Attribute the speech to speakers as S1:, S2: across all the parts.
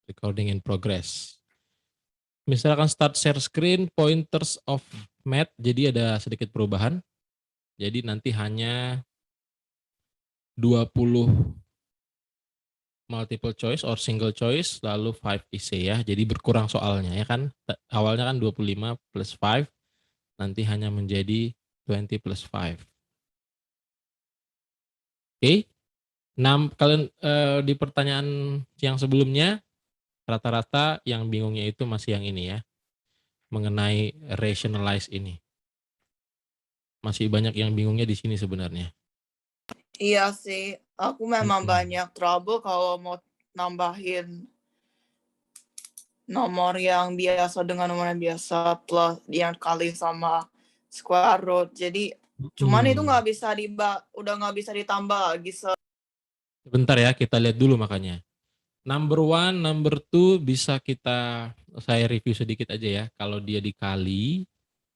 S1: Recording in progress. Misalkan start share screen, pointers of math, jadi ada sedikit perubahan. Jadi nanti hanya 20 multiple choice or single choice, lalu 5 essay ya. Jadi berkurang soalnya ya kan. Awalnya kan 25 plus 5, nanti hanya menjadi 20 plus 5. Oke. Kalian di pertanyaan yang sebelumnya, rata-rata yang bingungnya itu masih yang ini ya. Mengenai rationalize ini. Masih banyak yang bingungnya di sini sebenarnya.
S2: Iya sih, aku memang banyak trouble kalau mau nambahin nomor yang biasa dengan nomor yang biasa plus yang kali sama square root. Jadi cuman itu udah nggak bisa ditambah lagi.
S1: Sebentar ya, kita lihat dulu makanya. Number 1, number 2 bisa saya review sedikit aja ya. Kalau dia dikali,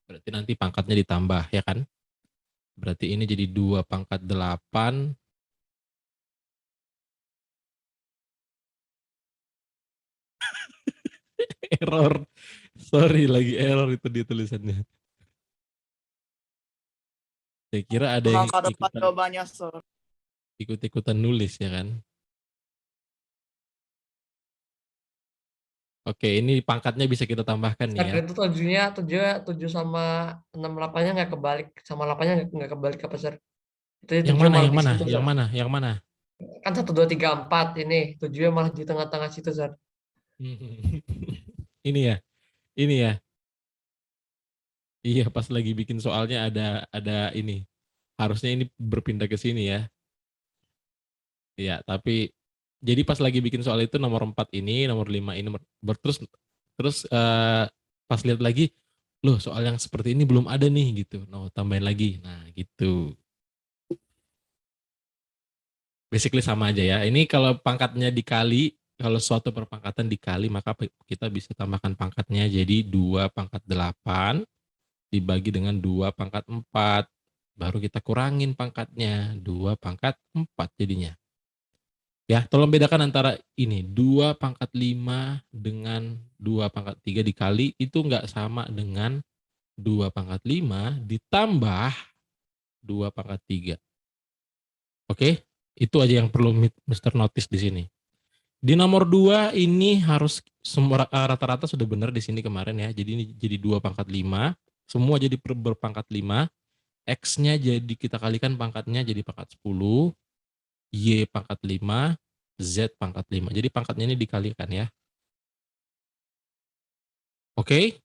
S1: berarti nanti pangkatnya ditambah ya kan. Berarti ini jadi 2 pangkat 8. Error. Sorry, lagi error itu di tulisannya. Saya kira ada yang ikut-ikutan nulis ya kan. Oke, ini pangkatnya bisa kita tambahkan nih ya.
S3: Itu 7 sama 68-nya nggak kebalik, sama 8-nya nggak kebalik apa, Sir?
S1: Yang mana?
S3: Kan 1, 2, 3, 4 ini, 7-nya malah di tengah-tengah situ, Sir.
S1: Ini ya. Iya, pas lagi bikin soalnya ada ini. Harusnya ini berpindah ke sini ya. Iya, tapi jadi pas lagi bikin soal itu nomor 4 ini, nomor 5 ini, terus pas lihat lagi, loh soal yang seperti ini belum ada nih gitu. No, tambahin lagi. Nah, gitu. Basically sama aja ya. Ini kalau pangkatnya dikali, kalau suatu perpangkatan dikali, maka kita bisa tambahkan pangkatnya jadi 2 pangkat 8 dibagi dengan 2 pangkat 4. Baru kita kurangin pangkatnya, 2 pangkat 4 jadinya. Ya, tolong bedakan antara ini, 2 pangkat 5 dengan 2 pangkat 3 dikali, itu nggak sama dengan 2 pangkat 5 ditambah 2 pangkat 3. Oke, itu aja yang perlu Mr. Notice di sini. Di nomor 2 ini harus semua rata-rata sudah benar di sini kemarin ya. Jadi ini jadi 2 pangkat 5, semua jadi berpangkat 5. X-nya jadi kita kalikan pangkatnya jadi pangkat 10, Y pangkat 5, Z pangkat 5. Jadi pangkatnya ini dikalikan ya. Oke.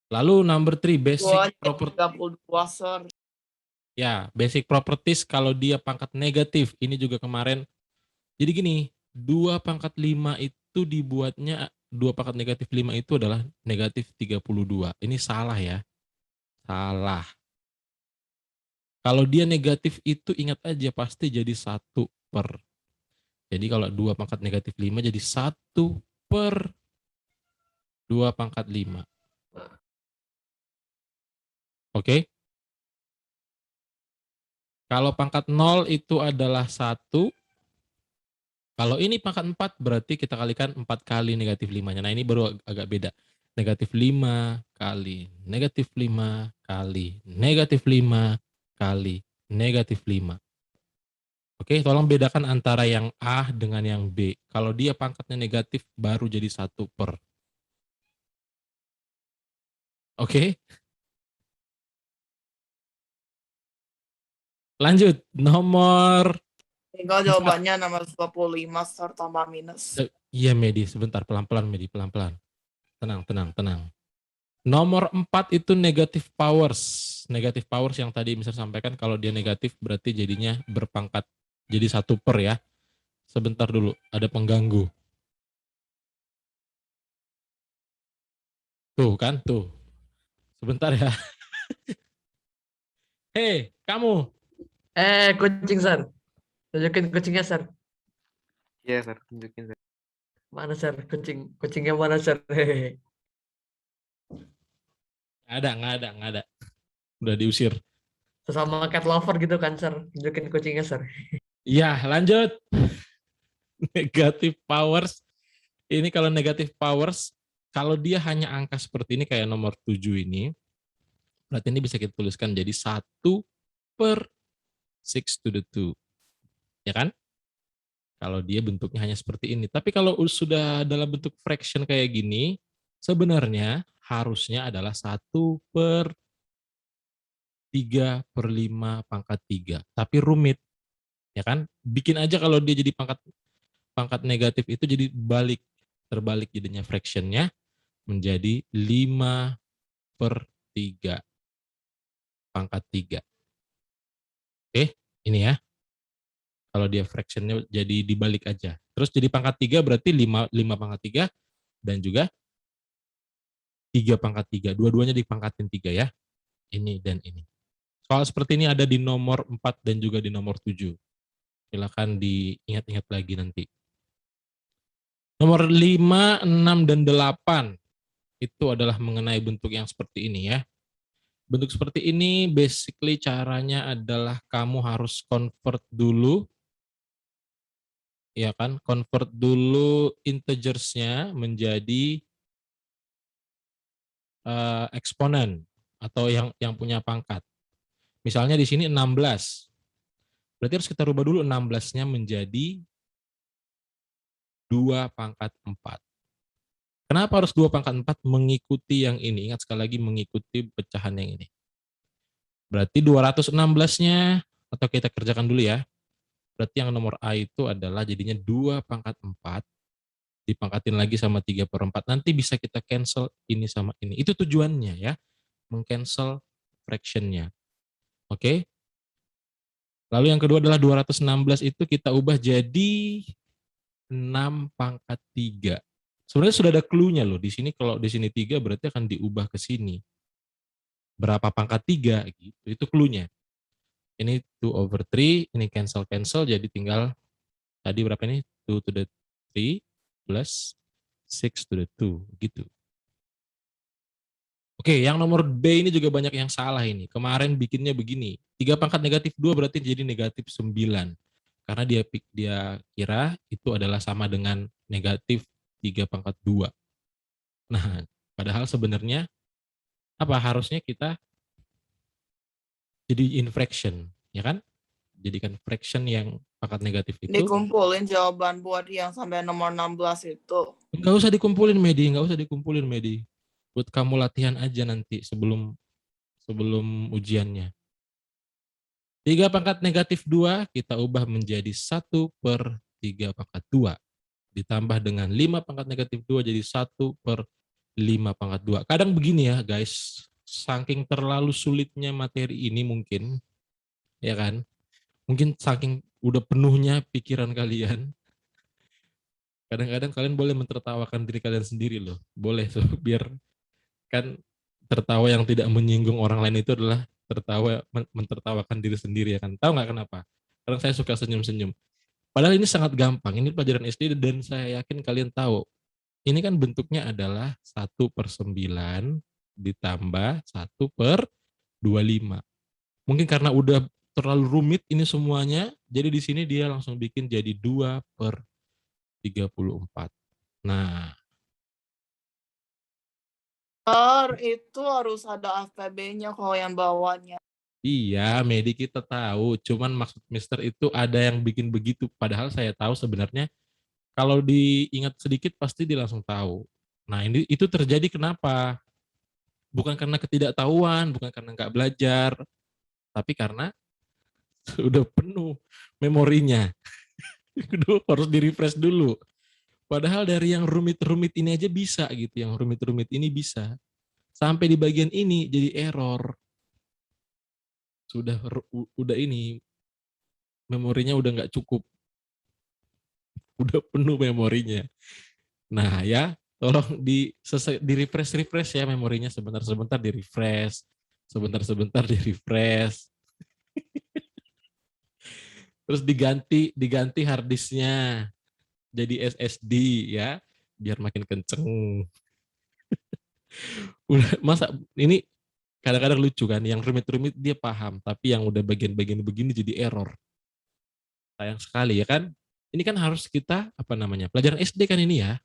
S1: Lalu number 3, basic properties. Ya, basic properties kalau dia pangkat negatif, ini juga kemarin. Jadi gini, 2 pangkat 5 itu dibuatnya, 2 pangkat negatif 5 itu adalah negatif 32. Ini salah ya. Salah. Kalau dia negatif itu ingat aja pasti jadi 1 per. Jadi kalau 2 pangkat negatif 5 jadi 1 per 2 pangkat 5. Oke. Kalau pangkat 0 itu adalah 1. Kalau ini pangkat 4 berarti kita kalikan 4 kali negatif 5-nya. Nah ini baru agak beda. Negatif 5 kali negatif 5 kali negatif 5 kali negatif 5. Oke, tolong bedakan antara yang A dengan yang B. Kalau dia pangkatnya negatif baru jadi 1 per. Oke. Lanjut, nomor.
S2: Tinggal jawabannya nomor 25 serta minus.
S1: Iya Medi, sebentar, pelan-pelan Medi, pelan-pelan. Tenang. Nomor 4 itu negative powers. Negative powers yang tadi bisa sampaikan kalau dia negatif berarti jadinya berpangkat jadi 1 per ya. Sebentar dulu, ada pengganggu. Tuh kan, tuh. Sebentar ya. Hei, kamu.
S3: Kucing, Sir. Tunjukin kucingnya, Sir.
S4: Iya, Sir. Tunjukin, Sir.
S3: Mana, Sir? Kucingnya mana, Sir? Hehehe.
S1: Nggak ada. Udah diusir.
S3: Sesama cat lover gitu kan, Sir. Tunjukin kucingnya, Sir.
S1: Iya, lanjut. Negative powers Ini kalau negative powers, kalau dia hanya angka seperti ini kayak nomor 7 ini, berarti ini bisa kita tuliskan jadi 1/6 ya kan? Kalau dia bentuknya hanya seperti ini. Tapi kalau sudah dalam bentuk fraction kayak gini, sebenarnya harusnya adalah 1/3/5 Tapi rumit, ya kan? Bikin aja kalau dia jadi pangkat negatif itu jadi terbalik jadinya fractionnya menjadi 5/3. Oke, ini ya. Kalau dia fractionnya jadi dibalik aja. Terus jadi pangkat 3 berarti 5/3 dan juga 3/3. Dua-duanya dipangkatin 3 ya. Ini dan ini. Soal seperti ini ada di nomor 4 dan juga di nomor 7. Silakan diingat-ingat lagi nanti. Nomor 5, 6, dan 8 itu adalah mengenai bentuk yang seperti ini ya. Bentuk seperti ini basically caranya adalah kamu harus convert dulu, ya kan? Convert dulu integers-nya menjadi eksponen atau yang punya pangkat. Misalnya di sini 16. Berarti harus kita rubah dulu 16-nya menjadi 2/4. Kenapa harus 2/4? Mengikuti yang ini. Ingat sekali lagi mengikuti pecahan yang ini. Berarti 216-nya, atau kita kerjakan dulu ya. Berarti yang nomor A itu adalah jadinya 2/4, dipangkatin lagi sama 3/4. Nanti bisa kita cancel ini sama ini. Itu tujuannya ya, meng-cancel fraction-nya. Oke. Lalu yang kedua adalah 216 itu kita ubah jadi 6/3. Sebenarnya sudah ada clue-nya loh. Di sini kalau di sini 3 berarti akan diubah ke sini. Berapa pangkat 3 gitu. Itu clue-nya. Ini 2/3, ini cancel jadi tinggal tadi berapa ini? 2 to the 3 plus 6 to the 2 gitu. Oke, yang nomor B ini juga banyak yang salah ini. Kemarin bikinnya begini. 3/2 berarti jadi negatif 9. Karena dia kira itu adalah sama dengan negatif 3/2. Nah, padahal sebenarnya apa harusnya kita jadi fraction, ya kan? Jadikan fraction yang pangkat negatif itu.
S2: Dikumpulin jawaban buat yang sampai nomor 16 itu.
S1: Nggak usah dikumpulin, Medi. Buat kamu latihan aja nanti sebelum ujiannya. 3/2 kita ubah menjadi 1/3/2. Ditambah dengan 5/2 jadi 1/5/2. Kadang begini ya guys, saking terlalu sulitnya materi ini mungkin, ya kan? Mungkin saking udah penuhnya pikiran kalian, kadang-kadang kalian boleh mentertawakan diri kalian sendiri loh. Boleh, so, biar kan tertawa yang tidak menyinggung orang lain itu adalah mentertawakan diri sendiri, ya kan? Tahu nggak kenapa? Karena saya suka senyum-senyum. Padahal ini sangat gampang, ini pelajaran SD dan saya yakin kalian tahu. Ini kan bentuknya adalah 1/9 ditambah 1/25. Mungkin karena udah terlalu rumit ini semuanya, jadi di sini dia langsung bikin jadi 2/34. Nah,
S2: Itu harus ada APB-nya kalau yang bawahnya.
S1: iya, Medi kita tahu, cuman maksud Mister itu ada yang bikin begitu. Padahal saya tahu sebenarnya kalau diingat sedikit pasti dia langsung tahu. Nah, itu terjadi kenapa? Bukan karena ketidaktahuan, bukan karena nggak belajar, tapi karena udah penuh memorinya. Harus di-refresh dulu. Padahal dari yang rumit-rumit ini aja bisa gitu, yang rumit-rumit ini bisa. Sampai di bagian ini jadi error. Udah ini memorinya udah nggak cukup. Udah penuh memorinya. Nah, ya, tolong di-refresh ya memorinya, sebentar-sebentar di-refresh. Sebentar-sebentar di-refresh. Terus diganti hard disknya jadi SSD ya, biar makin kenceng. Udah, masa ini kadang-kadang lucu kan, yang rumit-rumit dia paham, tapi yang udah bagian-bagian begini jadi error. Sayang sekali ya kan. Ini kan harus kita pelajaran SD kan ini ya.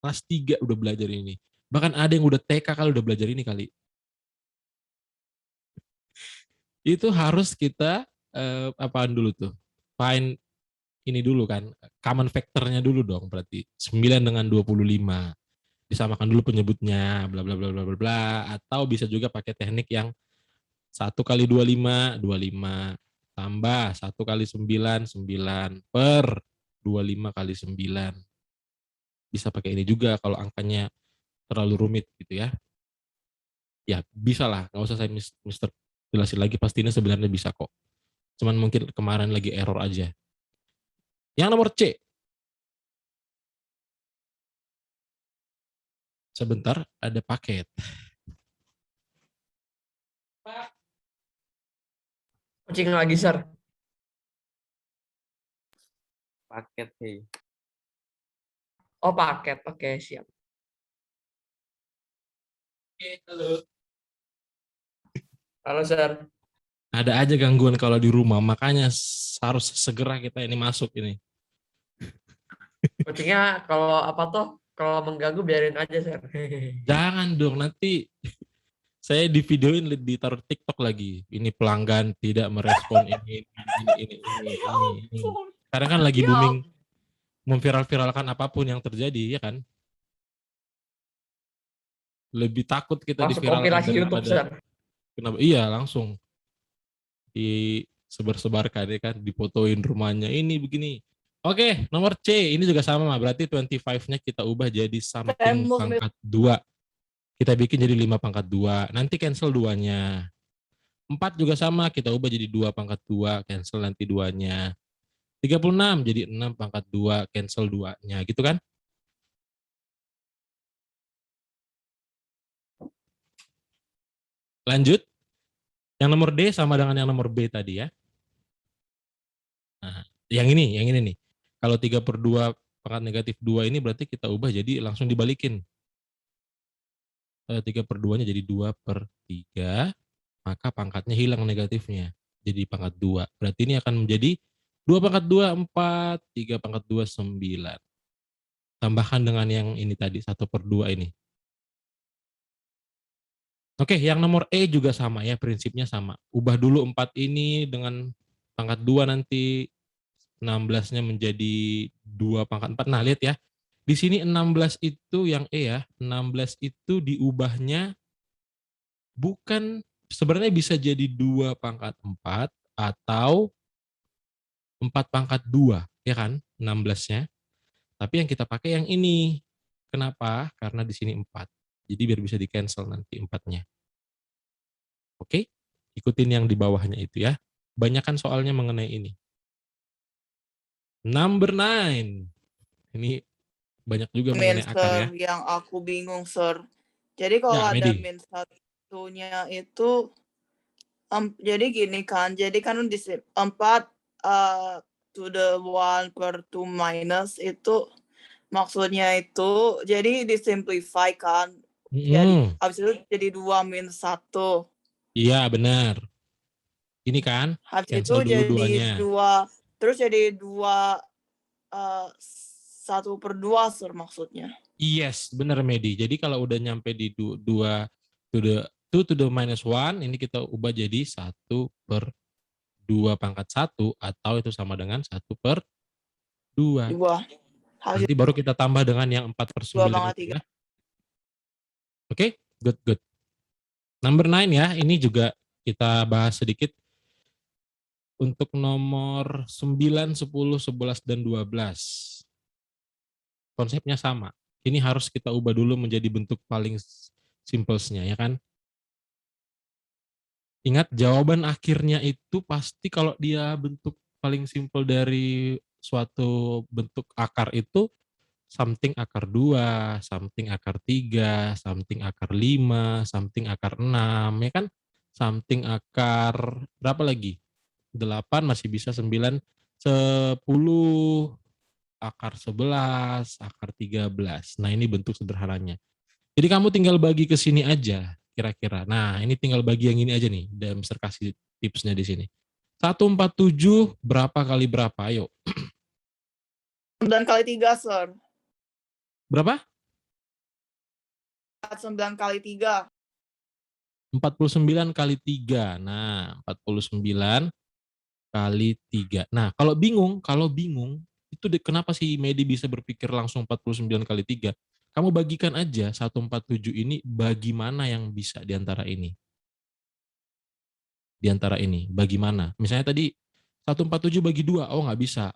S1: kelas 3 udah belajar ini. Bahkan ada yang udah TK kali udah belajar ini kali. Itu harus kita apaan dulu tuh? Find ini dulu kan, common factor-nya dulu dong berarti. 9 dengan 25. Disamakan dulu penyebutnya, bla bla bla bla bla bla. Atau bisa juga pakai teknik yang 1 kali 25, 25. Tambah 1 kali 9, 9. Per 25 kali 9. Bisa pakai ini juga kalau angkanya terlalu rumit gitu ya. Ya bisa lah, nggak usah saya Mister jelasin lagi, pastinya sebenarnya bisa kok. Cuman mungkin kemarin lagi error aja. Yang nomor C. Sebentar, ada paket.
S3: Kucing lagi, Sir.
S4: Paket, hey.
S3: Oh, paket. Oke, siap.
S1: Halo.
S3: Halo, Sir.
S1: Ada aja gangguan kalau di rumah, makanya harus segera kita ini masuk ini.
S3: Kucingnya kalau apa tuh? Kalau mengganggu biarin aja, Sir.
S1: Jangan dong, nanti saya di videoin ditaruh TikTok lagi. Ini pelanggan tidak merespon ini. Sekarang kan lagi
S3: Ya,
S1: booming memviral-viralkan apapun yang terjadi, ya kan? Lebih takut kita
S3: masuk
S1: diviralkan
S3: kompilasi YouTube,
S1: daripada
S3: Sir.
S1: kenapa? Iya, langsung disebar-sebarkan ya kan, difotoin rumahnya ini begini. Oke, nomor C ini juga sama, berarti 25-nya kita ubah jadi something pangkat 2. Kita bikin jadi 5 pangkat 2. Nanti cancel 2-nya. 4 juga sama, kita ubah jadi 2 pangkat 2, cancel nanti 2-nya. 36 jadi 6 pangkat 2, cancel 2-nya, gitu kan? Lanjut. Yang nomor D sama dengan yang nomor B tadi ya. Nah, yang ini nih. Kalau 3/2 pangkat negatif 2 ini berarti kita ubah jadi langsung dibalikin. 3/2-nya jadi 2/3, maka pangkatnya hilang negatifnya. Jadi pangkat 2. Berarti ini akan menjadi 2 pangkat 2, 4, 3 pangkat 2, 9. Tambahkan dengan yang ini tadi, 1/2 ini. Oke, yang nomor E juga sama ya, prinsipnya sama. Ubah dulu 4 ini dengan pangkat 2 nanti 16-nya menjadi 2 pangkat 4. Nah, lihat ya. Di sini 16 itu yang E ya, 16 itu diubahnya bukan, sebenarnya bisa jadi 2 pangkat 4 atau 4 pangkat 2, ya kan? 16-nya. Tapi yang kita pakai yang ini. Kenapa? Karena di sini 4. Jadi biar bisa di-cancel nanti 4-nya. Oke? Ikutin yang di bawahnya itu ya. Banyakan soalnya mengenai ini. Number 9. Ini banyak juga
S2: Min,
S1: mengenai akar ya.
S2: Sir, yang aku bingung, Sir. Jadi kalau
S1: Ya,
S2: ada
S1: Medi.
S2: min satunya itu, jadi gini kan, jadi kan 4 to the 1/2 minus itu maksudnya itu jadi disimplify kan. Jadi habis itu jadi 2 min 1.
S1: Iya, benar. Ini kan,
S2: Habis itu
S1: cancel dulu
S2: jadi
S1: 2-nya.
S2: 2, terus jadi 2 1/2 Sir maksudnya.
S1: Yes, benar Medi. Jadi kalau udah nyampe di 2 to the 2 to the minus 1, ini kita ubah jadi 1/2 pangkat 1 atau itu sama dengan 1/2.
S2: 2.
S1: Nanti baru kita tambah dengan yang 4/9 itu ya. Oke, good. Number 9 ya, ini juga kita bahas sedikit. Untuk nomor 9, 10, 11, dan 12. Konsepnya sama. Ini harus kita ubah dulu menjadi bentuk paling simplesnya, ya kan? Ingat, jawaban akhirnya itu pasti kalau dia bentuk paling simple dari suatu bentuk akar itu something akar 2, something akar 3, something akar 5, something akar 6, ya kan? Something akar berapa lagi? 8 masih bisa, 9, 10, akar 11, akar 13. Nah, ini bentuk sederhananya. Jadi kamu tinggal bagi ke sini aja kira-kira. Nah, ini tinggal bagi yang ini aja nih. Dan Mister kasih tipsnya di sini. 147 berapa kali berapa? Ayo.
S2: 9 kali 3, Sir.
S1: Berapa?
S2: 9 kali 3.
S1: 49 kali 3. Nah, 49 kali 3. Nah, kalau bingung, itu kenapa sih Medi bisa berpikir langsung 49 kali 3? Kamu bagikan aja 147 ini bagi mana yang bisa di antara ini. Di antara ini, bagaimana? Misalnya tadi 147 bagi 2, oh nggak bisa.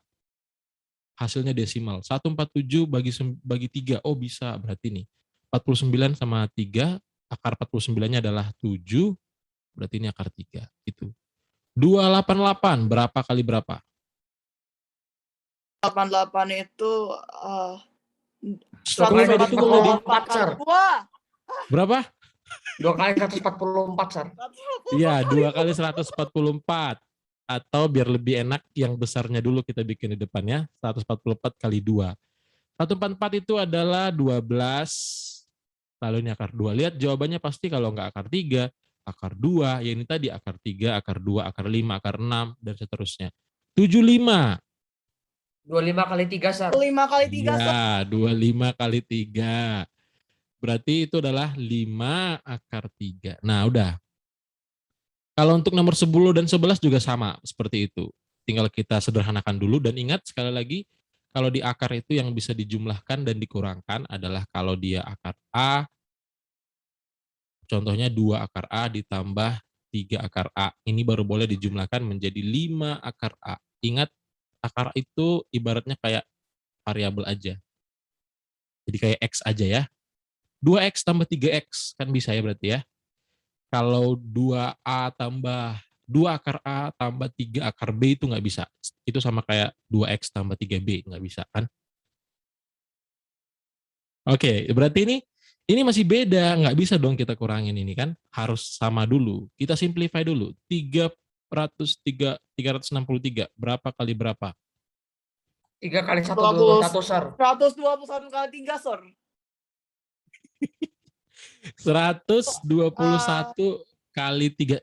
S1: Hasilnya desimal. 147 bagi 3, oh bisa. Berarti nih, 49 sama 3, akar 49-nya adalah 7, berarti ini akar 3. Gitu. 288, berapa kali berapa?
S2: 88 itu
S3: Dua kali
S2: 144
S3: 144,
S2: kali
S3: Sar.
S2: 2.
S1: Berapa?
S3: 2 kali 144, Sar.
S1: Iya, 2 kali 144. Atau biar lebih enak, yang besarnya dulu kita bikin di depannya, 144 kali 2. 144 itu adalah 12, lalu ini akar 2. Lihat jawabannya pasti kalau nggak akar 3, akar 2, ya ini tadi akar 3, akar 2, akar 5, akar 6, dan seterusnya. 75.
S3: 25 kali 3, Sar.
S2: 5 kali 3, Sar.
S1: Ya, 25 kali 3. Berarti itu adalah 5 akar 3. Nah, udah. Kalau untuk nomor 10 dan 11 juga sama seperti itu. Tinggal kita sederhanakan dulu dan ingat sekali lagi, kalau di akar itu yang bisa dijumlahkan dan dikurangkan adalah kalau dia akar A, contohnya 2 akar A ditambah 3 akar A. Ini baru boleh dijumlahkan menjadi 5 akar A. Ingat, akar itu ibaratnya kayak variabel aja. Jadi kayak X aja ya. 2X tambah 3X, kan bisa ya berarti ya. Kalau 2A tambah 2 akar A tambah 3 akar B itu nggak bisa. Itu sama kayak 2X tambah 3B, nggak bisa kan? Oke, berarti ini masih beda, nggak bisa dong kita kurangin ini kan. Harus sama dulu. Kita simplify dulu. 363, berapa kali berapa?
S3: 3 kali 121, Sar.
S2: 121 kali 3, Sar.
S1: 121 kali 3.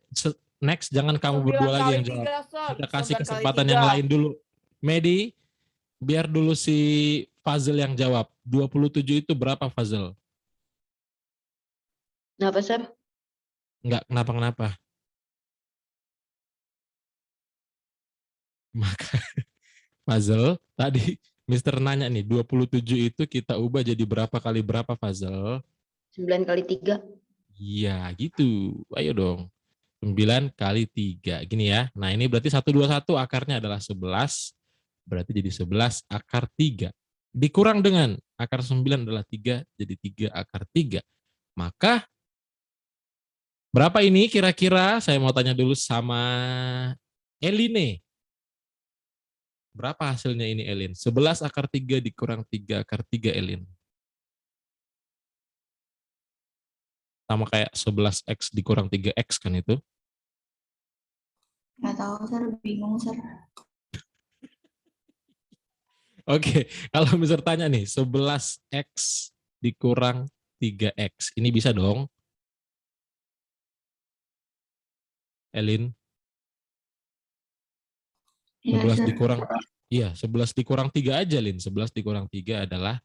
S1: Next, jangan kamu
S2: 9
S1: berdua lagi
S2: kali
S1: yang jawab.
S2: 3, Sar.
S1: Kita kasih
S2: 9 kali
S1: kesempatan
S2: 3.
S1: yang lain dulu. Medi, biar dulu si Fazil yang jawab. 27 itu berapa, Fazil?
S5: Kenapa, Sar?
S1: Enggak, kenapa-kenapa. Maka Fazil, tadi Mister nanya nih, 27 itu kita ubah jadi berapa kali berapa, Fazil?
S5: 9 kali 3.
S1: Iya, gitu. Ayo dong. 9 kali 3. Gini ya. Nah, ini berarti 121 akarnya adalah 11. Berarti jadi 11 akar 3. Dikurang dengan akar 9 adalah 3, jadi 3 akar 3. Maka berapa ini kira-kira? Saya mau tanya dulu sama Eline. Berapa hasilnya ini, Elin? 11 akar 3 dikurang 3 akar 3, Elin. Sama kayak 11X dikurang 3X kan itu?
S6: Nggak tahu, Sar. Bingung, Sar.
S1: Oke, kalau misalnya tanya nih, 11X dikurang 3X. Ini bisa dong, Elin?
S6: Iya,
S1: 11
S6: Sar.
S1: dikurang, iya, 11 dikurang 3 aja, Lin. 11 dikurang 3 adalah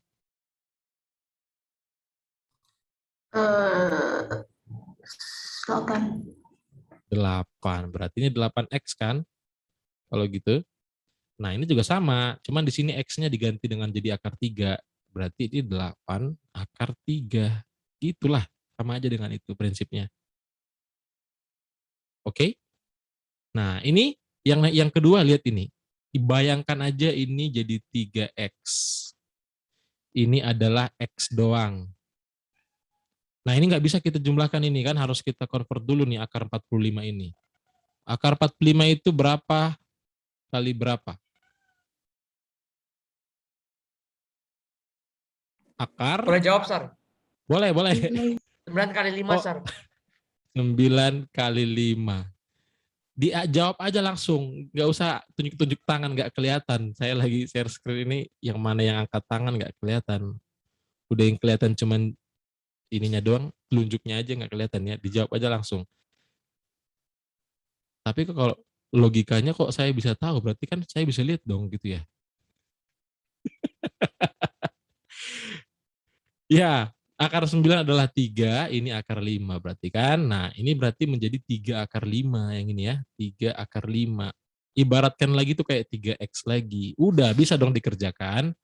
S6: 8.
S1: 8. Berarti ini 8X kan? Kalau gitu. Nah, ini juga sama. Cuman di sini X-nya diganti dengan jadi akar 3. Berarti ini 8 akar 3. Itulah. Sama aja dengan itu prinsipnya. Oke? Nah, ini yang kedua, lihat ini. Bayangkan aja ini jadi 3X. Ini adalah X doang. Nah, ini nggak bisa kita jumlahkan ini kan, harus kita convert dulu nih akar 45 ini. Akar 45 itu berapa kali berapa? Akar?
S3: Boleh jawab, Sar.
S1: Boleh.
S3: 9 kali 5,
S1: Oh.
S3: Sar.
S1: 9 kali 5. Jawab aja langsung, nggak usah tunjuk-tunjuk tangan, nggak kelihatan. Saya lagi share screen ini, yang mana yang angkat tangan nggak kelihatan. Udah yang kelihatan cuman ininya doang, telunjuknya aja nggak kelihatan ya. Dijawab aja langsung. Tapi kalau logikanya kok saya bisa tahu, berarti kan saya bisa lihat dong gitu ya. Ya, Akar 9 adalah 3, ini akar 5 berarti kan. Nah, ini berarti menjadi 3 akar 5 yang ini ya. 3 akar 5. Ibaratkan lagi tuh kayak 3x lagi. Udah bisa dong dikerjakan.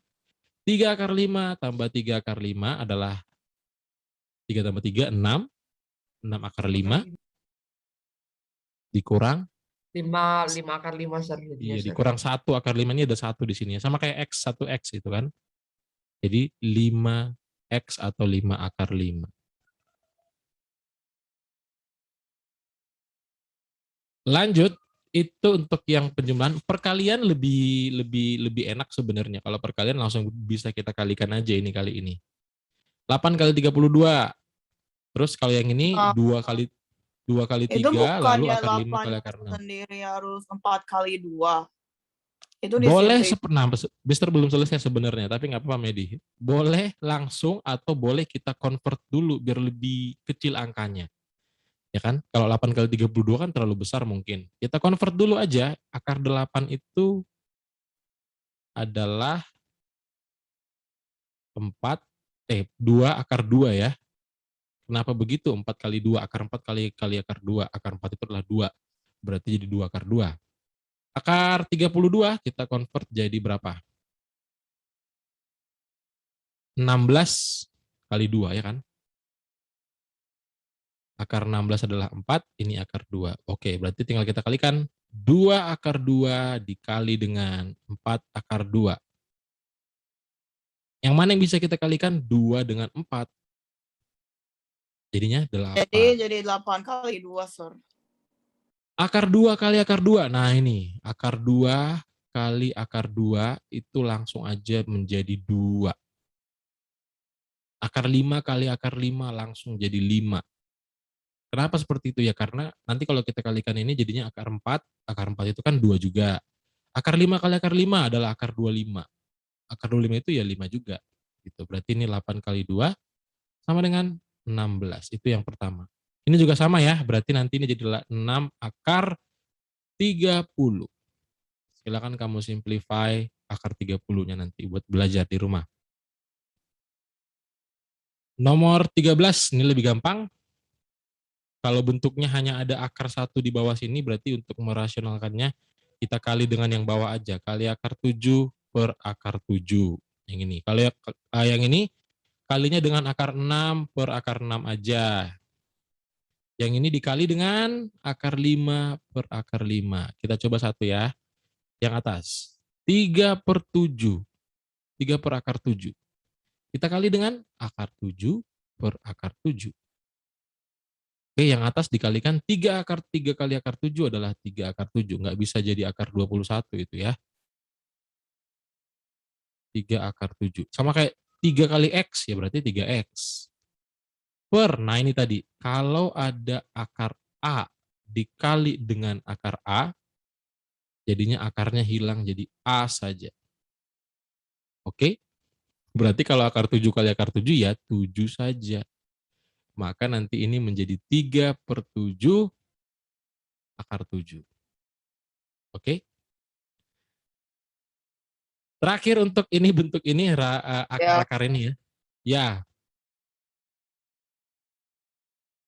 S1: 3 akar 5 tambah 3 akar 5 adalah 3 tambah 3, 6. 6 akar 5 dikurang.
S3: 5 akar 5 sir. Jadinya,
S1: Iya,
S3: sir.
S1: dikurang 1 akar 5 ini ada 1 di sini. Sama kayak x, 1x itu kan. Jadi 5x atau 5 akar 5. Lanjut, itu untuk yang penjumlahan perkalian lebih enak sebenarnya. Kalau perkalian langsung bisa kita kalikan aja ini kali ini. 8 kali 32. Terus kalau yang ini 2 kali 3
S2: Itu
S1: lalu
S2: bukannya
S1: akar 5 kali
S2: 8
S1: akar 6.
S2: sendiri harus 4 kali 2. Itu
S1: Boleh
S2: disimplik.
S1: nah, Mister belum selesai sebenarnya, tapi nggak apa-apa Medi. Boleh langsung atau boleh kita convert dulu biar lebih kecil angkanya. Ya kan? Kalau 8 kali 32 kan terlalu besar mungkin. Kita convert dulu aja, akar 8 itu adalah 2 akar 2 ya. Kenapa begitu? 4 kali 2, akar 4 kali akar 2. Akar 4 itu adalah 2. Berarti jadi 2 akar 2. Akar 32 kita convert jadi berapa? 16 kali 2 ya kan? Akar 16 adalah 4, ini akar 2. Oke, berarti tinggal kita kalikan 2 akar 2 dikali dengan 4 akar 2. Yang mana yang bisa kita kalikan? 2 dengan 4. Jadinya 8.
S2: Jadi 8 kali 2, sir.
S1: Akar 2 kali akar 2. Nah ini, akar 2 kali akar 2 itu langsung aja menjadi 2. Akar 5 kali akar 5 langsung jadi 5. Kenapa seperti itu ya? Karena nanti kalau kita kalikan ini jadinya akar 4 itu kan 2 juga. Akar 5 kali akar 5 adalah akar 25. Akar 25 itu ya 5 juga. Gitu. Berarti ini 8 kali 2 sama dengan 16. Itu yang pertama. Ini juga sama ya, berarti nanti ini jadi 6 akar 30. Silakan kamu simplify akar 30-nya nanti buat belajar di rumah. Nomor 13, ini lebih gampang. Kalau bentuknya hanya ada akar 1 di bawah sini, berarti untuk merasionalkannya, kita kali dengan yang bawah aja. Kali akar 7 per akar 7. Yang ini. Kalau yang ini, kalinya dengan akar 6 per akar 6 aja. Yang ini dikali dengan akar 5 per akar 5. Kita coba satu ya. Yang atas. 3 per 7. 3 per akar 7. Kita kali dengan akar 7 per akar 7. Oke, yang atas dikalikan 3 kali akar 7 adalah 3 akar 7. Nggak bisa jadi akar 21 itu ya. 3 akar 7. Sama kayak 3 kali X, ya berarti 3X. Nah ini tadi, kalau ada akar A dikali dengan akar A, jadinya akarnya hilang jadi A saja. Oke? Berarti kalau akar 7 kali akar 7 ya 7 saja. Maka nanti ini menjadi 3 per 7 akar 7. Oke? Terakhir untuk ini bentuk ini akar-akar ini ya. Ya.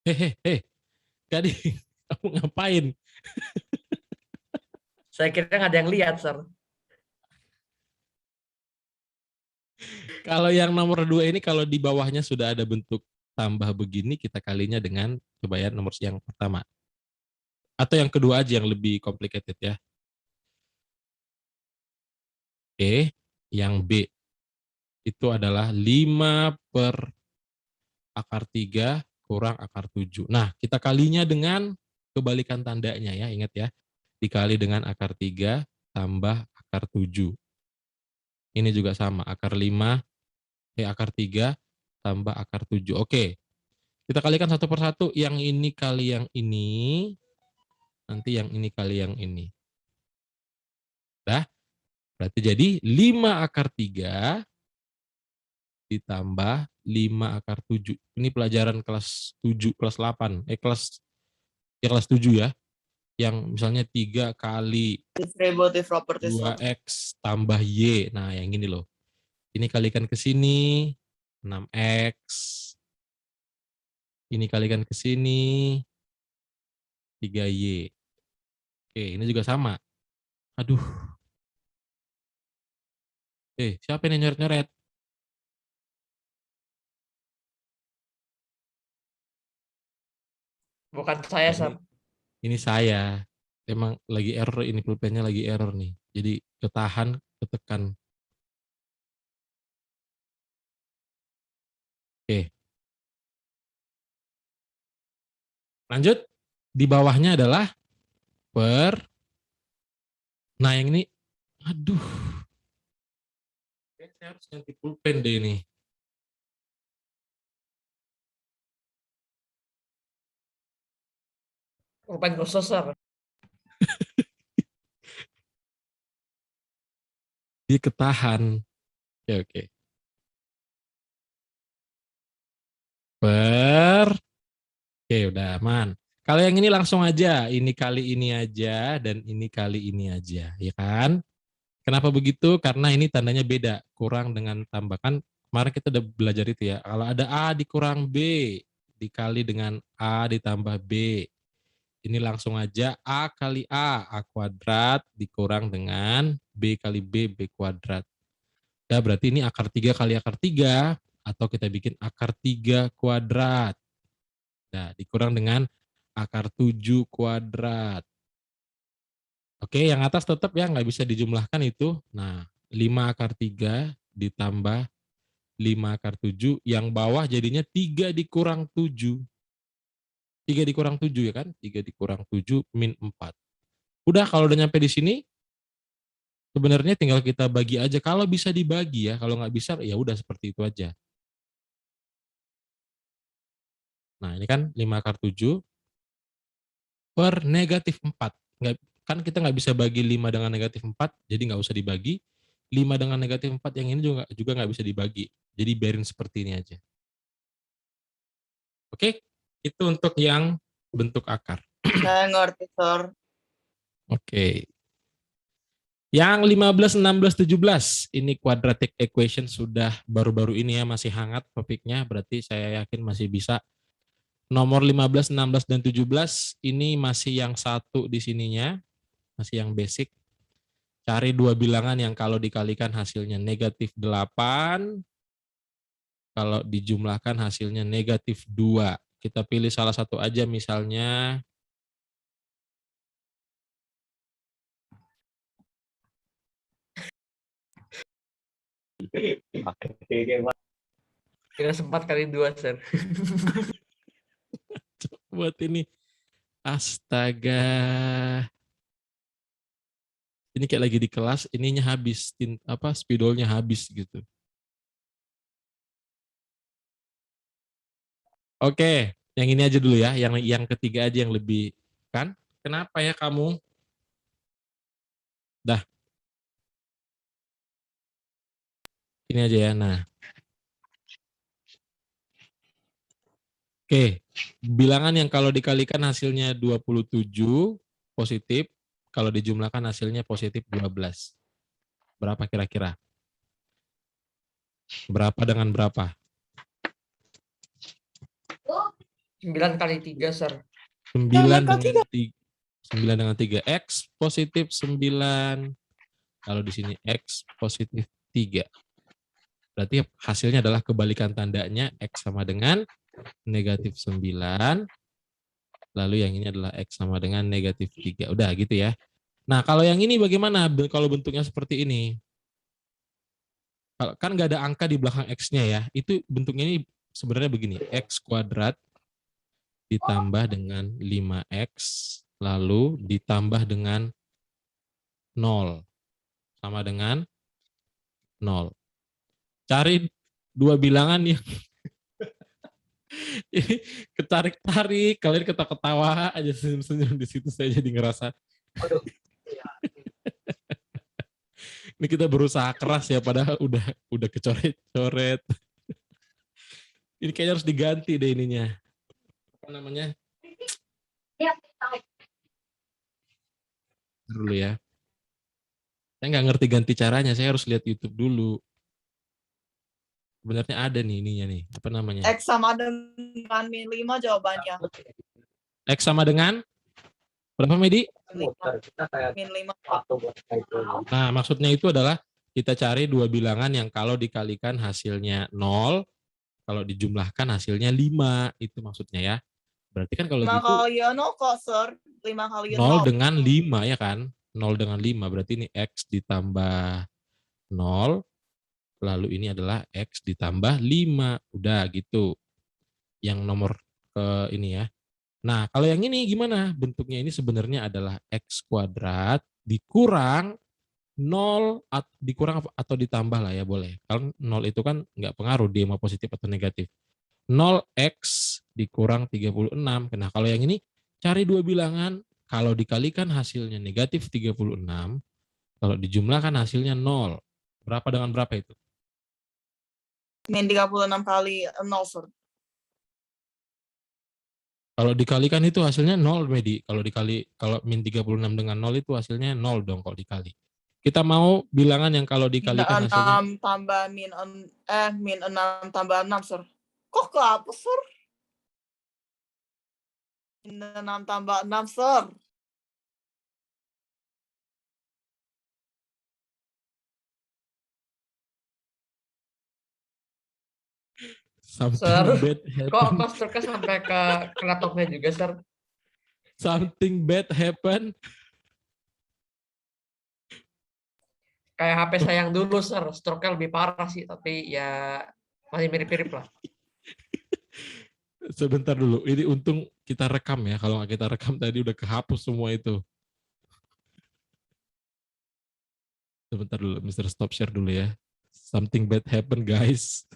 S1: Hehehe. Jadi kamu ngapain?
S3: Saya kira nggak ada yang lihat, sir.
S1: Kalau yang nomor 2 ini kalau di bawahnya sudah ada bentuk tambah begini, kita kalinya dengan coba ya nomor yang pertama. Atau yang kedua aja yang lebih complicated ya. Oke, yang B itu adalah 5 per akar 3 kurang akar 7. Nah, kita kalinya dengan kebalikan tandanya ya, ingat ya. Dikali dengan akar 3 tambah akar 7. Ini juga sama, akar 3 tambah akar 7. Oke, kita kalikan satu per satu, yang ini kali yang ini, nanti yang ini kali yang ini. Dah, berarti jadi 5 akar 3 ditambah 5 akar 7. Ini pelajaran kelas 7, kelas 8, kelas 7 ya. Yang misalnya 3 kali
S2: Distributive properties.
S1: 2x tambah y. Nah, yang ini loh. Ini kalikan ke sini, 6x Ini kalikan ke sini 3Y. Oke, ini juga sama. Aduh. Siapa yang nyoret-nyoret?
S3: Bukan saya,
S1: Nah,
S3: Sir.
S1: ini saya. Emang lagi error, ini pulpennya lagi error nih. Jadi ketahan, ketekan. Oke. Lanjut. Di bawahnya adalah per. Nah, yang ini, aduh. Saya harus ganti pulpen deh ini.
S3: Pulpen khusus, Sir.
S1: Dia ketahan. Oke. Oke, udah aman. Kalau yang ini langsung aja, ini kali ini aja, dan ini kali ini aja, ya kan? Kenapa begitu? Karena ini tandanya beda, kurang dengan tambahkan. Kemarin kita udah belajar itu ya, kalau ada A dikurang B, dikali dengan A ditambah B. Ini langsung aja A kali A kuadrat dikurang dengan B kali B kuadrat. Nah, berarti ini akar 3 kali akar 3, atau kita bikin akar 3 kuadrat. Nah, dikurang dengan akar 7 kuadrat. Oke, yang atas tetap ya, nggak bisa dijumlahkan itu. Nah, 5 akar 3 ditambah 5 akar 7, yang bawah jadinya 3 dikurang 7. 3 dikurang 7 ya kan? 3 dikurang 7 min 4. Udah, kalau udah nyampe di sini, sebenarnya tinggal kita bagi aja. Kalau bisa dibagi ya, kalau nggak bisa ya udah seperti itu aja. Nah, ini kan 5 akar 7 per negatif 4. Kan kita nggak bisa bagi 5 dengan negatif 4, jadi nggak usah dibagi. 5 dengan negatif 4 yang ini juga nggak bisa dibagi. Jadi biarin seperti ini aja. Oke, itu untuk yang bentuk akar.
S2: Saya ngerti, Sir.
S1: Oke. Yang 15, 16, 17, ini quadratic equation sudah baru-baru ini ya, masih hangat topiknya, berarti saya yakin masih bisa. Nomor 15, 16, dan 17, ini masih yang satu di sininya, masih yang basic. Cari dua bilangan yang kalau dikalikan hasilnya negatif 8, kalau dijumlahkan hasilnya negatif 2. Kita pilih salah satu aja, misalnya
S3: Tidak sempat kali 2, Sir.
S1: buat ini. Astaga. Ini kayak lagi di kelas, ininya habis, spidolnya habis gitu. Oke, yang ini aja dulu ya, yang ketiga aja yang lebih, kan? Kenapa ya kamu? Dah. Ini aja ya. Nah. Oke, bilangan yang kalau dikalikan hasilnya 27 positif, kalau dijumlahkan hasilnya positif 12. Berapa kira-kira? Berapa dengan berapa?
S3: 9 kali 3, Sir.
S1: 9 dengan 3. 9 dengan 3. X positif 9. Kalau di sini X positif 3. Berarti hasilnya adalah kebalikan tandanya, X sama dengan negatif 9. Lalu yang ini adalah X sama dengan negatif 3. Udah gitu ya. Nah, kalau yang ini bagaimana kalau bentuknya seperti ini? Kan nggak ada angka di belakang X-nya ya. Itu bentuknya ini sebenarnya begini. X kuadrat ditambah dengan 5X, lalu ditambah dengan 0. Sama dengan 0. Cari dua bilangan yang ketarik-tarik, kalian ketawa-ketawa aja, senyum-senyum di situ, saya jadi ngerasa. Ini kita berusaha keras ya, padahal udah kecoret-coret. Ini kayaknya harus diganti deh ininya. Apa namanya? Dulu ya. Saya nggak ngerti ganti caranya, saya harus lihat YouTube dulu. Sebenarnya ada nih ininya nih. Apa namanya?
S2: X sama dengan min 5 jawabannya.
S1: X sama dengan berapa, Medi?
S2: Min 5.
S1: Nah, maksudnya itu adalah kita cari dua bilangan yang kalau dikalikan hasilnya 0, kalau dijumlahkan hasilnya 5. Itu maksudnya ya. Berarti kan kalau
S2: 5
S1: gitu
S2: kali 0 kok, Sir. 5 kali
S1: 0
S2: 0.
S1: dengan 5 ya kan? 0 dengan 5 berarti ini X ditambah 0, lalu ini adalah X ditambah 5. Udah gitu. Yang nomor ke ini ya. Nah, kalau yang ini gimana? Bentuknya ini sebenarnya adalah X kuadrat dikurang 0 dikurang atau ditambah lah ya boleh. Kalau 0 itu kan nggak pengaruh dia mau positif atau negatif. 0x dikurang 36. Nah, kalau yang ini cari dua bilangan, kalau dikalikan hasilnya negatif 36, kalau dijumlahkan hasilnya 0. Berapa dengan berapa itu?
S2: Min 36 kali 0, Sir.
S1: Kalau dikalikan itu hasilnya 0, Medi. Kalau min 36 dengan 0 itu hasilnya 0 dong kalau dikali. Kita mau bilangan yang kalau
S2: Min
S1: dikalikan hasilnya
S2: 6 tambah min 6 tambah 6, Sir. Kok kehapus, Sir? Min 6 tambah 6, Sir.
S1: something
S3: Sir,
S1: bad
S3: Kok
S1: happen.
S3: struknya sampai ke laptopnya juga, Sir?
S1: Something bad happen.
S3: Kayak HP saya yang dulu, Sir. Struknya lebih parah sih, tapi ya masih mirip-mirip lah.
S1: Sebentar dulu. Ini untung kita rekam ya. Kalau nggak kita rekam tadi udah kehapus semua itu. Sebentar dulu, Mr. Stop Share dulu ya. Something bad happen, guys.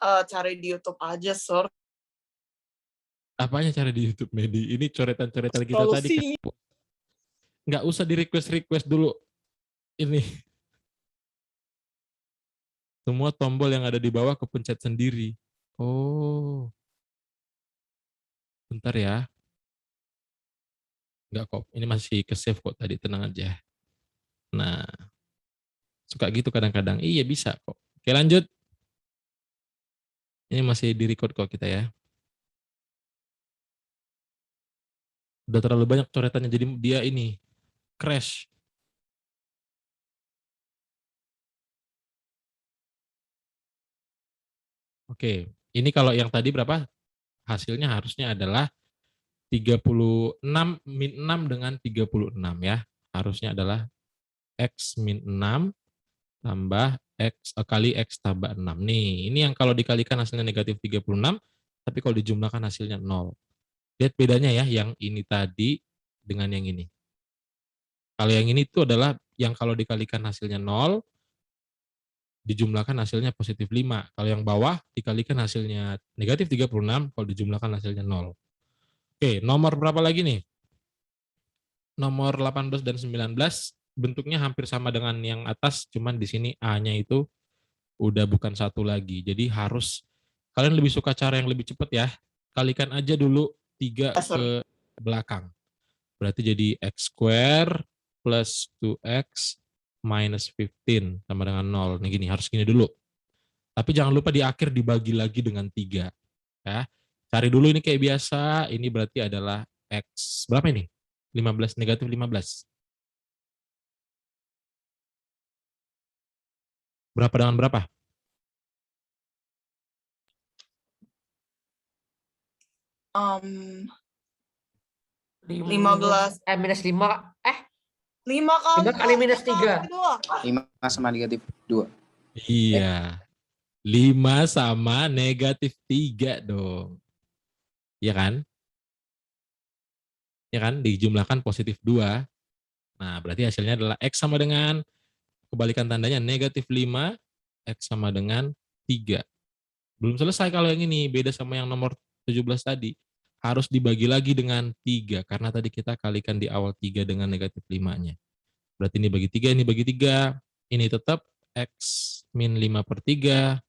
S2: Cari di YouTube aja, Sir.
S1: Apanya cara di YouTube, Medi? Ini coretan-coretan kita tadi kan.
S2: Solusi.
S1: Nggak usah di request dulu. Ini. Semua tombol yang ada di bawah kepencet sendiri. Oh. Bentar ya. Nggak kok. Ini masih ke-save kok tadi. Tenang aja. Nah. Suka gitu kadang-kadang. Iya bisa kok. Oke lanjut. Ini masih di-record kok kita ya. Udah terlalu banyak coretannya. Jadi dia ini. Crash. Oke. Ini kalau yang tadi berapa? Hasilnya harusnya adalah 36 min 6 dengan 36 ya. Harusnya adalah X min 6 tambah X kali X tambah 6. Nih, ini yang kalau dikalikan hasilnya negatif 36, tapi kalau dijumlahkan hasilnya 0. Lihat bedanya ya, yang ini tadi dengan yang ini. Kalau yang ini itu adalah yang kalau dikalikan hasilnya 0, dijumlahkan hasilnya positif 5. Kalau yang bawah dikalikan hasilnya negatif 36, kalau dijumlahkan hasilnya 0. Oke, nomor berapa lagi nih? Nomor 18 dan 19 bentuknya hampir sama dengan yang atas, cuman di sini A-nya itu udah bukan satu lagi. Jadi harus kalian lebih suka cara yang lebih cepat ya. Kalikan aja dulu 3 ke belakang. Berarti jadi X square plus 2X minus 15 sama dengan 0. Nih gini, harus gini dulu. Tapi jangan lupa di akhir dibagi lagi dengan 3. Ya. Cari dulu ini kayak biasa, ini berarti adalah X. Berapa ini? 15, negatif 15. Berapa dengan berapa?
S2: Um, 15.
S3: Minus 5.
S2: 5 kali
S3: 5 kali minus 3.
S4: 5 sama negatif 2.
S1: Iya. 5 sama negatif 3 dong. Iya kan? Ya kan? Dijumlahkan positif 2. Nah, berarti hasilnya adalah X sama dengan, kebalikan tandanya negatif 5, X sama dengan 3. Belum selesai kalau yang ini, beda sama yang nomor 17 tadi. Harus dibagi lagi dengan 3, karena tadi kita kalikan di awal 3 dengan negatif 5-nya. Berarti ini bagi 3, ini bagi 3. Ini tetap X min 5/3.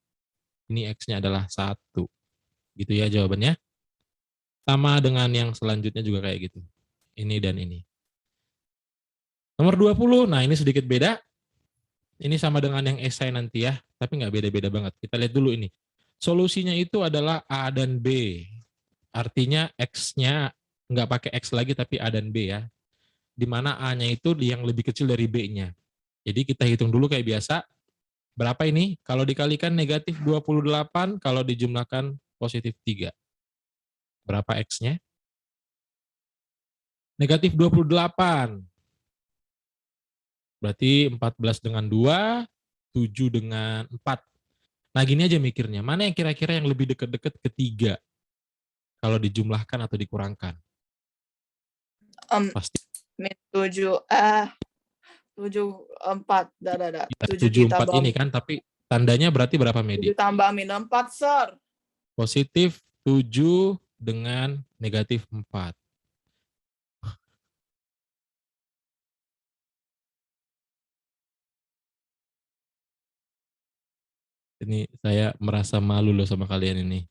S1: Ini X-nya adalah 1. Gitu ya jawabannya. Sama dengan yang selanjutnya juga kayak gitu. Ini dan ini. Nomor 20, nah ini sedikit beda. Ini sama dengan yang esai nanti ya, tapi nggak beda-beda banget. Kita lihat dulu ini. Solusinya itu adalah A dan B. Artinya X-nya nggak pakai X lagi, tapi A dan B ya. Di mana A-nya itu yang lebih kecil dari B-nya. Jadi kita hitung dulu kayak biasa. Berapa ini? Kalau dikalikan negatif 28, kalau dijumlahkan positif 3. Berapa X-nya? Negatif 28. Berarti 14 dengan 2, 7 dengan 4. Nah gini aja mikirnya, mana yang kira-kira yang lebih dekat-dekat ketiga? Kalau dijumlahkan atau dikurangkan? Pasti
S2: Min 7, 4, dah. 7
S1: 7, 4
S2: ditambah
S1: ini kan, tapi tandanya berarti berapa
S2: 7
S1: Medi?
S2: tambah min 4, Sir.
S1: Positif 7 dengan negatif 4. Ini saya merasa malu loh sama kalian ini.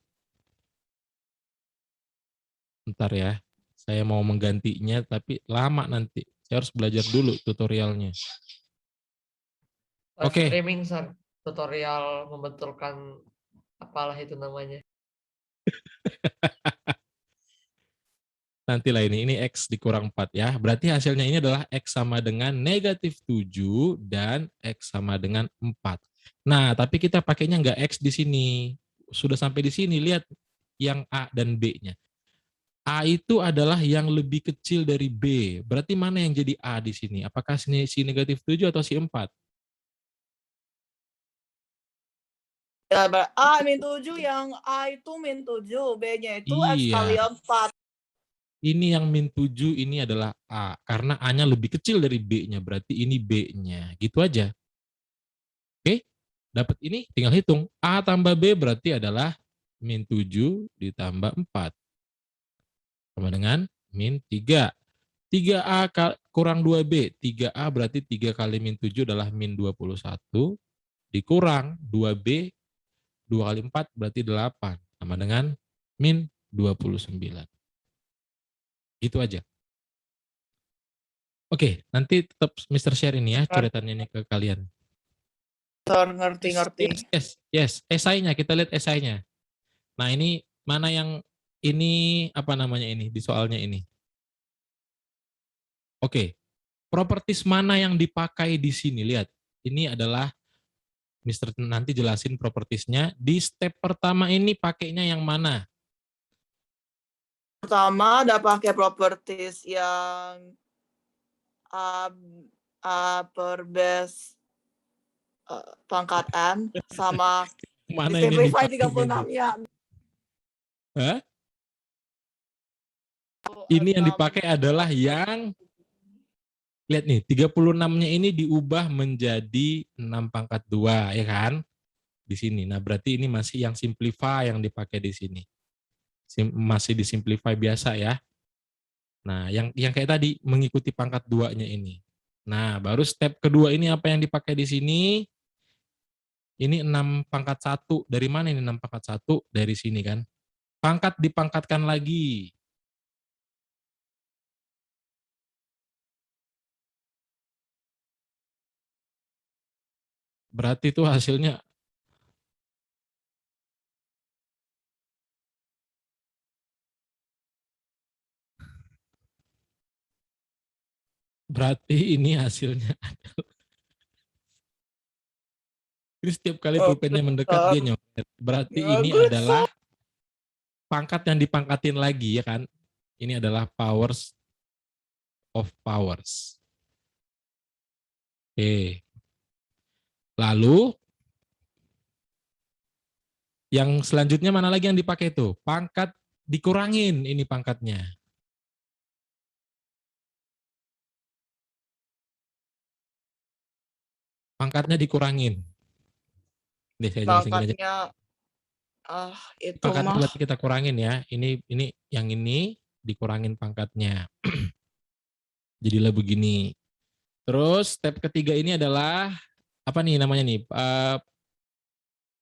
S1: Bentar ya, saya mau menggantinya tapi lama nanti. Saya harus belajar dulu tutorialnya.
S3: Live
S1: Oke.
S3: streaming, Sir. Tutorial membetulkan apalah itu namanya.
S1: Nantilah ini X dikurang 4 ya. Berarti hasilnya ini adalah X sama dengan negatif 7 dan X sama dengan 4. Nah, tapi kita pakainya nggak X di sini. Sudah sampai di sini, lihat yang A dan B-nya. A itu adalah yang lebih kecil dari B. Berarti mana yang jadi A di sini? Apakah si negatif 7 atau si 4?
S2: Ya, A min 7, yang A itu min 7, B-nya itu X
S1: Iya.
S2: kali 4.
S1: Ini yang min 7 ini adalah A. Karena A-nya lebih kecil dari B-nya. Berarti ini B-nya. Gitu aja. Oke? Dapat ini tinggal hitung. A tambah B berarti adalah min 7 ditambah 4. Sama dengan min 3. 3A kurang 2B. 3A berarti 3 kali min 7 adalah min 21. Dikurang 2B. 2 kali 4 berarti 8. Sama dengan min 29. Gitu aja. Oke, nanti tetap Mr. share ini ya, coretannya ini ke kalian.
S2: Sir, ngerti.
S1: Yes. Esainya, kita lihat esainya. Nah ini, mana yang ini, apa namanya ini, di soalnya ini. Oke, properties mana yang dipakai di sini, lihat. Ini adalah, Mr. nanti jelasin propertiesnya. Di step pertama ini pakainya yang mana?
S2: Pertama ada pakai properties yang A per base pangkat N sama
S1: Mana ini yang
S2: simplify
S1: dipakai?
S2: 36 ya.
S1: Hah? Ini yang dipakai adalah yang, lihat nih, 36-nya ini diubah menjadi 6 pangkat 2, ya kan? Di sini. Nah, berarti ini masih yang simplify yang dipakai di sini. Masih disimplify biasa ya. Nah, yang kayak tadi mengikuti pangkat 2-nya ini. Nah, baru step kedua ini apa yang dipakai di sini? Ini 6 pangkat 1. Dari mana ini 6 pangkat 1? Dari sini kan. Pangkat dipangkatkan lagi. Berarti itu hasilnya ini hasilnya adalah, ini setiap kali pulpennya mendekat dia nyopet. Berarti ini adalah pangkat yang dipangkatin lagi ya kan. Ini adalah powers of powers. Oke. Lalu yang selanjutnya mana lagi yang dipakai itu? Pangkat dikurangin ini pangkatnya. Pangkatnya dikurangin. Nih saya jelasin aja.
S2: Itu
S1: Pangkatnya
S2: mah.
S1: berarti kita kurangin ya. Ini yang ini dikurangin pangkatnya. Jadilah begini. Terus step ketiga ini adalah apa nih namanya nih?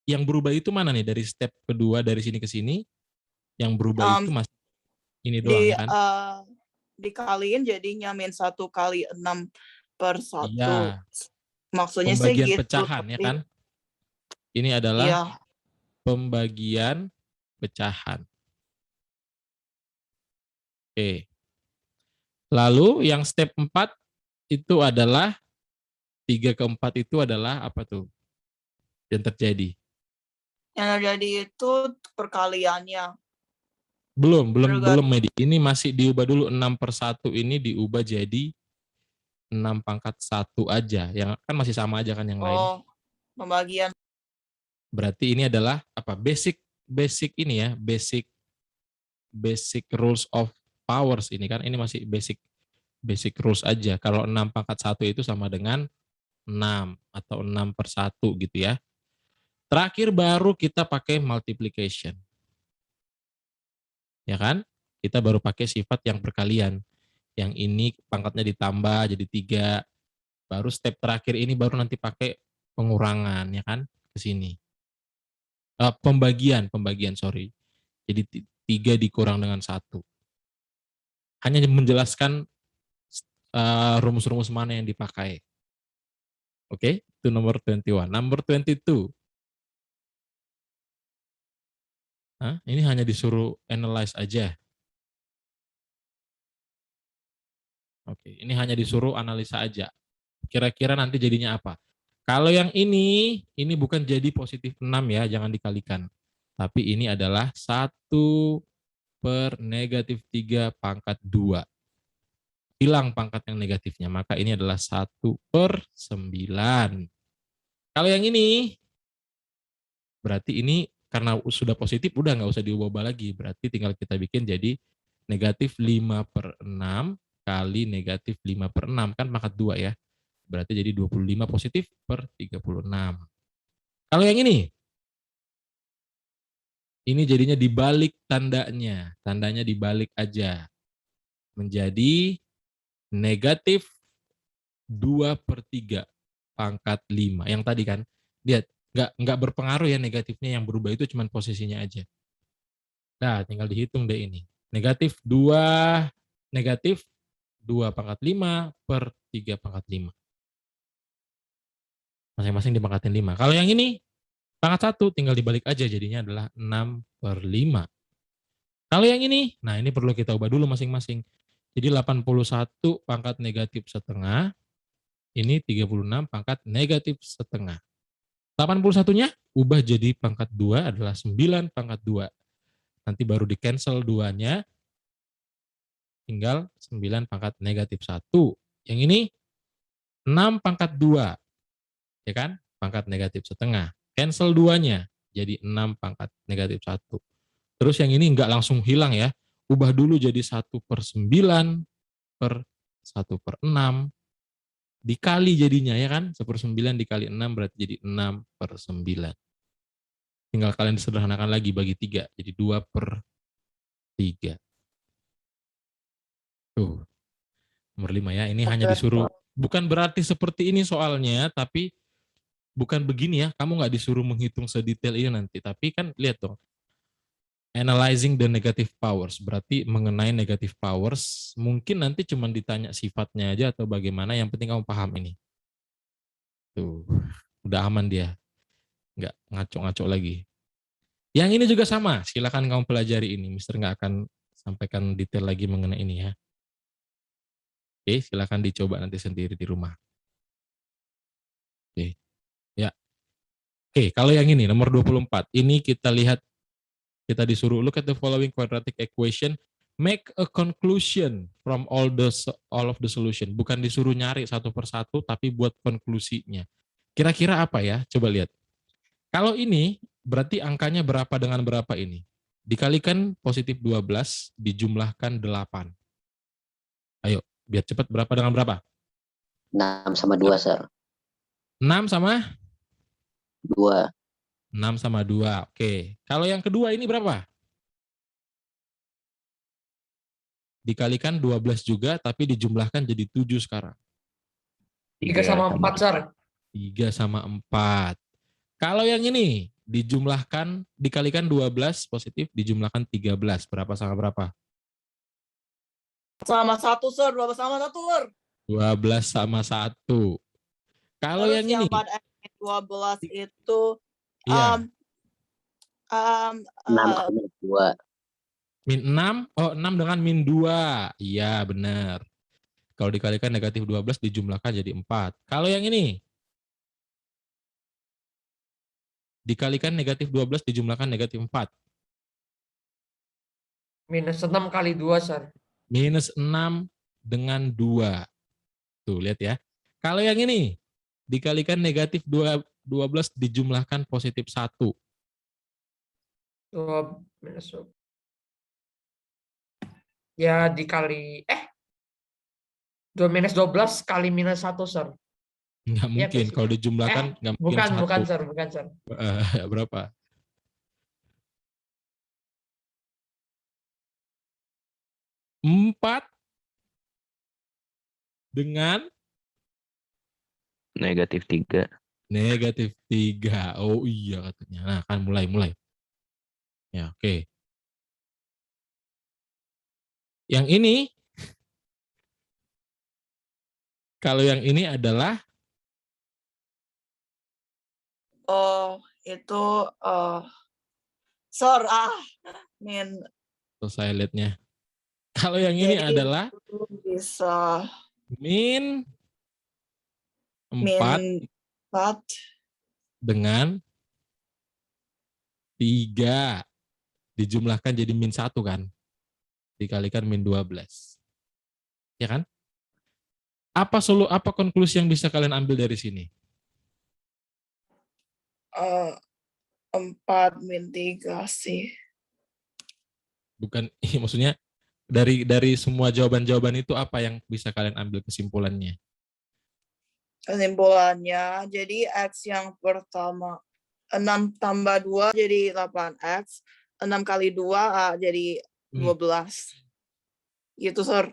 S1: Yang berubah itu mana nih dari step kedua dari sini ke sini? Yang berubah itu masih ini doang ya kan?
S2: Dikaliin jadinya min 1 kali 6 per 1.
S1: Iya,
S2: Maksudnya sih
S1: pembagian
S2: gitu.
S1: pecahan ya
S2: tapi-
S1: kan? Ini adalah
S2: Iya.
S1: pembagian pecahan. Oke. Lalu yang step 4 itu adalah 3/4 itu adalah apa tuh yang terjadi?
S2: Yang terjadi itu perkaliannya.
S1: Belum
S2: Berganti.
S1: Medi. Ini masih diubah dulu 6/1 ini diubah jadi 6/1 aja. Yang kan masih sama aja kan yang lain.
S2: Oh, pembagian.
S1: Berarti ini adalah apa? Basic ini ya, basic rules of powers ini kan. Ini masih basic rules aja. Kalau 6/1 itu sama dengan 6 atau 6/1 gitu ya. Terakhir baru kita pakai multiplication. Ya kan? Kita baru pakai sifat yang perkalian. Yang ini pangkatnya ditambah jadi 3. Baru step terakhir ini baru nanti pakai pengurangan ya kan ke sini. Pembagian, sorry. Jadi 3 dikurang dengan 1. Hanya menjelaskan rumus-rumus mana yang dipakai. Oke, itu nomor 21. Nomor 22. Ini hanya disuruh analyze aja. Oke, ini hanya disuruh analisa aja. Kira-kira nanti jadinya apa? Kalau yang ini bukan jadi positif 6 ya, jangan dikalikan. Tapi ini adalah 1/-3 × 2. Hilang pangkat yang negatifnya, maka ini adalah 1/9. Kalau yang ini, berarti ini karena sudah positif, udah nggak usah diubah lagi. Berarti tinggal kita bikin jadi negatif 5/6 kali negatif 5/6, kan pangkat 2 ya. Berarti jadi 25 positif per 36. Kalau yang ini jadinya dibalik tandanya. Tandanya dibalik aja. Menjadi negatif 2/3 pangkat 5. Yang tadi kan, lihat, nggak berpengaruh ya negatifnya, yang berubah itu cuma posisinya aja. Nah, tinggal dihitung deh ini. Negatif 2 pangkat 5 per 3 pangkat 5. Masing-masing dipangkatin 5. Kalau yang ini, pangkat 1 tinggal dibalik aja, jadinya adalah 6/5. Kalau yang ini, nah ini perlu kita ubah dulu masing-masing. Jadi 81 pangkat negatif setengah, ini 36 pangkat negatif setengah. 81-nya ubah jadi pangkat 2 adalah 9 pangkat 2. Nanti baru di cancel 2-nya, tinggal 9 pangkat negatif 1. Yang ini 6 pangkat 2, ya kan? Pangkat negatif setengah. Cancel 2-nya, jadi 6 pangkat negatif 1. Terus yang ini nggak langsung hilang ya. Ubah dulu jadi 1/9 per 1/6. Dikali jadinya ya kan. 1/9 dikali 6 berarti jadi 6/9. Tinggal kalian disederhanakan lagi bagi 3. Jadi 2/3. Tuh. Nomor 5 ya. Ini hanya disuruh. Bukan berarti seperti ini soalnya. Tapi bukan begini ya. Kamu nggak disuruh menghitung sedetail ini nanti. Tapi kan lihat dong. Analyzing the negative powers, berarti mengenai negative powers, mungkin nanti cuma ditanya sifatnya aja atau bagaimana, yang penting kamu paham ini. Tuh, udah aman dia. Nggak ngaco-ngaco lagi. Yang ini juga sama, silakan kamu pelajari ini. Mister nggak akan sampaikan detail lagi mengenai ini ya. Oke, silakan dicoba nanti sendiri di rumah. Oke, ya. Oke, kalau yang ini, nomor 24, ini kita lihat. Kita disuruh look at the following quadratic equation, make a conclusion from all of the solution. Bukan disuruh nyari satu persatu, tapi buat konklusinya. Kira-kira apa ya? Coba lihat. Kalau ini, berarti angkanya berapa dengan berapa ini? Dikalikan positif 12, dijumlahkan 8. Ayo, biar cepat, berapa dengan berapa?
S5: 6 sama 2, Sir.
S1: 6 sama?
S5: 2.
S1: 6 sama 2, oke. Kalau yang kedua ini berapa? Dikalikan 12 juga, tapi dijumlahkan jadi 7 sekarang.
S3: 3 sama 4, Sir.
S1: 3 sama 4. Kalau yang ini, dikalikan 12 positif, dijumlahkan 13. Berapa sama berapa?
S2: Sama 1, Sir. 12 sama 1, Sir.
S1: 12 sama 1. Kalau
S2: Terus
S1: yang
S2: yang
S1: ini,
S2: pada 12 itu
S1: iya,
S2: um, um,
S5: 6
S2: uh,
S5: kali 2.
S1: min 6, oh 6 dengan min 2. Iya, benar. Kalau dikalikan negatif 12 dijumlahkan jadi 4. Kalau yang ini, dikalikan negatif 12 dijumlahkan negatif 4.
S3: Minus 6 kali 2, sir.
S1: Minus 6 dengan 2. Tuh, lihat ya. Kalau yang ini, dikalikan negatif 12 dijumlahkan positif 1.
S3: 2 minus 2. Ya dikali 2 minus 12 kali minus 1, sir.
S1: Nggak
S3: Iya,
S1: mungkin.
S3: sih?
S1: Kalau dijumlahkan, nggak mungkin
S3: Bukan,
S1: 1.
S3: sir. Bukan, sir.
S1: Berapa? 4 dengan
S7: Negatif 3.
S1: negatif 3. Oh iya katanya. Nah, kan mulai. Ya, oke. Yang ini, kalau yang ini adalah,
S2: itu sir min
S1: selesai lihatnya. Kalau yang ini
S2: jadi
S1: adalah
S2: itu bisa
S1: min 4
S2: min 4
S1: dengan 3 dijumlahkan jadi min 1 kan? Dikalikan min 12. Ya kan? Apa konklusi yang bisa kalian ambil dari sini?
S2: 4 min 3 sih.
S1: Bukan, maksudnya dari semua jawaban-jawaban itu apa yang bisa kalian ambil kesimpulannya?
S2: Kesimpulannya, jadi X yang pertama 6 tambah 2 jadi 8X, 6 kali 2 jadi 12. Gitu, Sir.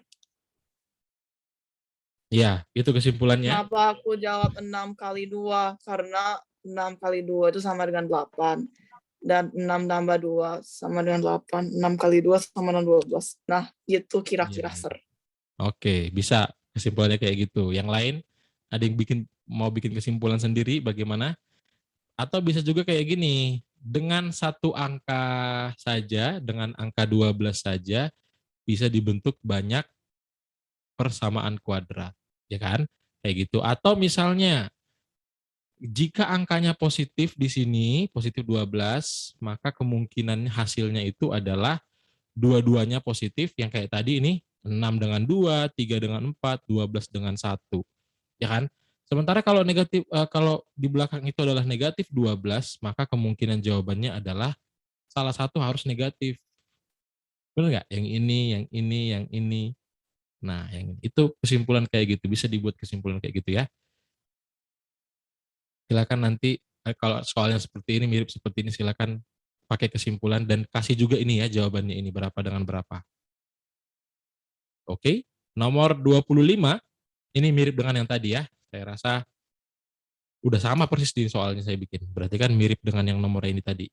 S1: Ya, itu kesimpulannya.
S2: Kenapa aku jawab 6 kali 2? Karena 6 kali 2 itu sama dengan 8. Dan 6 tambah 2 sama dengan 8. 6 kali 2 sama dengan 12. Nah, itu kira-kira,
S1: Iya.
S2: Sir.
S1: Oke, bisa kesimpulannya kayak gitu. Yang lain, ada yang mau bikin kesimpulan sendiri bagaimana? Atau bisa juga kayak gini, dengan satu angka saja, dengan angka 12 saja, bisa dibentuk banyak persamaan kuadrat, ya kan? Kayak gitu. Atau misalnya, jika angkanya positif di sini, positif 12, maka kemungkinan hasilnya itu adalah dua-duanya positif, yang kayak tadi ini, 6 dengan 2, 3 dengan 4, 12 dengan 1. Ya kan? Sementara kalau kalau di belakang itu adalah negatif 12, maka kemungkinan jawabannya adalah salah satu harus negatif. Benar nggak? Yang ini, yang ini, yang ini. Nah, yang itu kesimpulan kayak gitu. Bisa dibuat kesimpulan kayak gitu ya. Silakan nanti kalau soalnya seperti ini, mirip seperti ini, silakan pakai kesimpulan dan kasih juga ini ya jawabannya ini berapa dengan berapa. Oke. Nomor 25 ini mirip dengan yang tadi ya. Saya rasa udah sama persis di soalnya saya bikin. Berarti kan mirip dengan yang nomor ini tadi.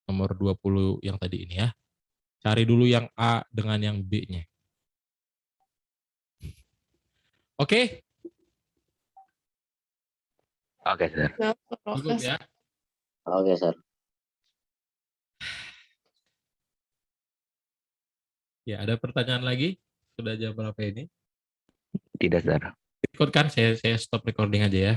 S1: Nomor 20 yang tadi ini ya. Cari dulu yang A dengan yang B-nya. Oke,
S7: Oke, sir.
S1: cukup ya.
S5: Oke, Sir.
S1: Ya, ada pertanyaan lagi? Sudah jam berapa ini?
S7: Tidak, sir.
S1: Record kan? Saya stop recording aja ya.